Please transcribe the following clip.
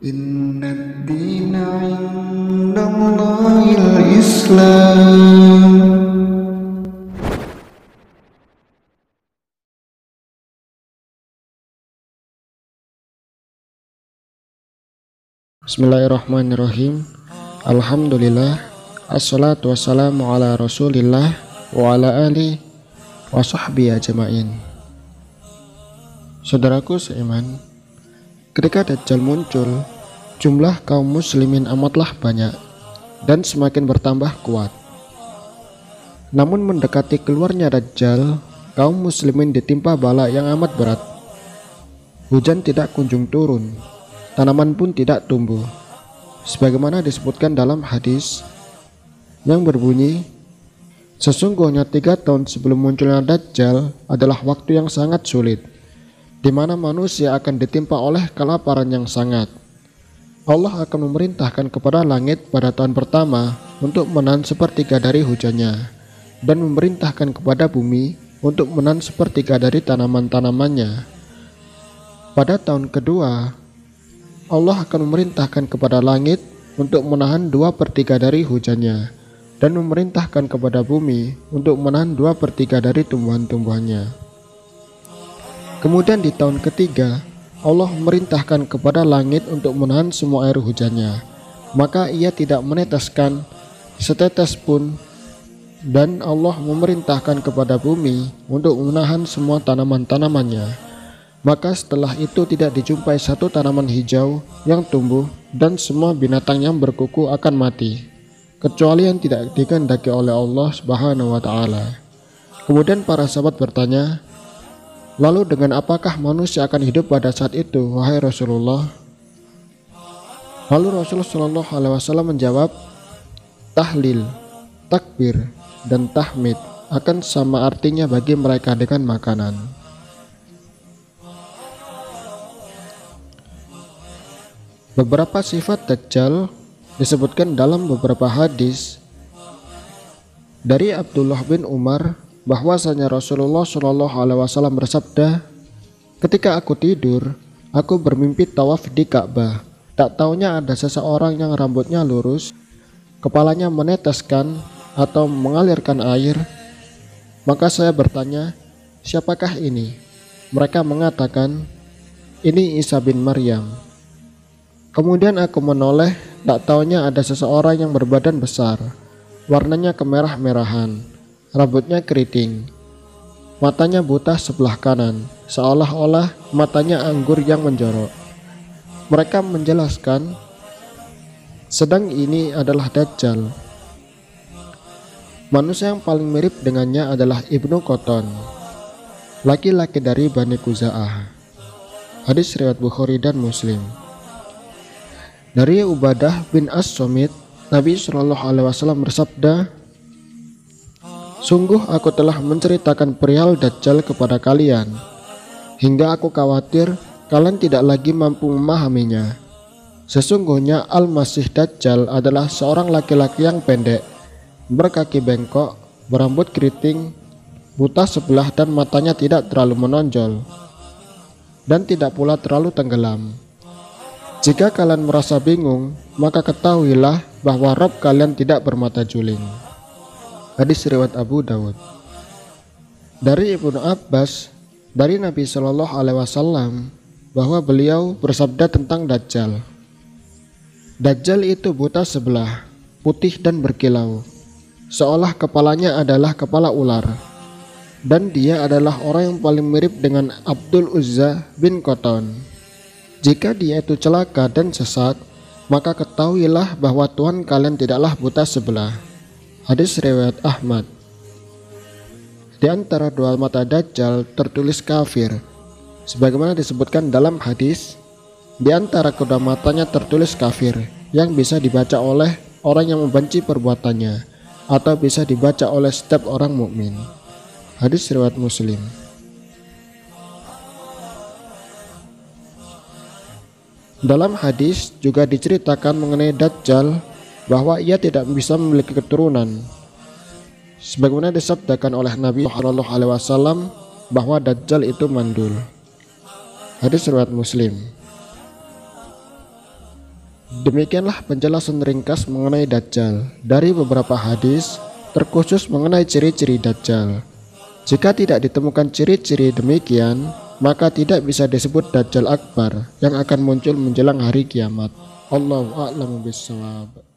Innad dina indallahil Islam. Bismillahirrahmanirrahim. Alhamdulillah. Assalatu wassalamu ala rasulillah wa ala alihi wa sahbihi ajma'in. Saudaraku seiman, ketika Dajjal muncul, jumlah kaum muslimin amatlah banyak dan semakin bertambah kuat. Namun mendekati keluarnya Dajjal, kaum muslimin ditimpa bala yang amat berat. Hujan tidak kunjung turun, tanaman pun tidak tumbuh, sebagaimana disebutkan dalam hadis yang berbunyi, sesungguhnya 3 tahun sebelum munculnya Dajjal adalah waktu yang sangat sulit, di mana manusia akan ditimpa oleh kelaparan yang sangat. Allah akan memerintahkan kepada langit pada tahun pertama untuk menahan sepertiga dari hujannya, dan memerintahkan kepada bumi untuk menahan sepertiga dari tanaman-tanamannya. Pada tahun kedua, Allah akan memerintahkan kepada langit untuk menahan 2/3 dari hujannya, dan memerintahkan kepada bumi untuk menahan 2/3 dari tumbuhan-tumbuhannya. Kemudian di tahun ketiga, Allah memerintahkan kepada langit untuk menahan semua air hujannya, maka ia tidak meneteskan setetes pun, dan Allah memerintahkan kepada bumi untuk menahan semua tanaman-tanamannya. Maka setelah itu tidak dijumpai satu tanaman hijau yang tumbuh, dan semua binatang yang berkuku akan mati, kecuali yang tidak dikehendaki oleh Allah Subhanahu wa Ta'ala. Kemudian para sahabat bertanya, lalu dengan apakah manusia akan hidup pada saat itu, wahai Rasulullah? Lalu Rasulullah Shallallahu Alaihi Wasallam menjawab, tahlil, takbir, dan tahmid akan sama artinya bagi mereka dengan makanan. Beberapa sifat Dajjal disebutkan dalam beberapa hadis. Dari Abdullah bin Umar bahwasanya Rasulullah Shallallahu Alaihi Wasallam bersabda, ketika aku tidur, aku bermimpi tawaf di Ka'bah. Tak taunya ada seseorang yang rambutnya lurus, kepalanya meneteskan atau mengalirkan air. Maka saya bertanya, siapakah ini? Mereka mengatakan, ini Isa bin Maryam. Kemudian aku menoleh, tak taunya ada seseorang yang berbadan besar, warnanya kemerah-merahan, rambutnya keriting, matanya buta sebelah kanan, seolah-olah matanya anggur yang menjorok. Mereka menjelaskan, sedang ini adalah Dajjal. Manusia yang paling mirip dengannya adalah Ibnu Qatan, laki-laki dari Bani Khuza'ah. Hadis riwayat Bukhari dan Muslim. Dari Ubadah bin As-Samit, Nabi Shallallahu Alaihi Wasallam bersabda, sungguh aku telah menceritakan perihal Dajjal kepada kalian, hingga aku khawatir kalian tidak lagi mampu memahaminya. Sesungguhnya Al-Masih Dajjal adalah seorang laki-laki yang pendek, berkaki bengkok, berambut keriting, buta sebelah dan matanya tidak terlalu menonjol, dan tidak pula terlalu tenggelam. Jika kalian merasa bingung, maka ketahuilah bahwa Rabb kalian tidak bermata juling. Hadis riwayat Abu Dawud. Dari Ibnu Abbas, dari Nabi Shallallahu Alaihi Wasallam, bahwa beliau bersabda tentang Dajjal. Dajjal itu buta sebelah, putih dan berkilau, seolah kepalanya adalah kepala ular, dan dia adalah orang yang paling mirip dengan Abdul Uzza bin Qatan. Jika dia itu celaka dan sesat, maka ketahuilah bahwa Tuhan kalian tidaklah buta sebelah. Hadis riwayat Ahmad. Di antara dua mata Dajjal tertulis kafir, sebagaimana disebutkan dalam hadis. Di antara kedua matanya tertulis kafir, yang bisa dibaca oleh orang yang membenci perbuatannya, atau bisa dibaca oleh setiap orang mukmin. Hadis riwayat Muslim. Dalam hadis juga diceritakan mengenai Dajjal bahwa ia tidak bisa memiliki keturunan, sebagaimana disabdakan oleh Nabi Shallallahu Alaihi Wasallam bahwa Dajjal itu mandul. Hadis riwayat Muslim. Demikianlah penjelasan ringkas mengenai Dajjal dari beberapa hadis, terkhusus mengenai ciri-ciri Dajjal. Jika tidak ditemukan ciri-ciri demikian, maka tidak bisa disebut Dajjal Akbar yang akan muncul menjelang hari kiamat. Allahu a'lamu bishawab.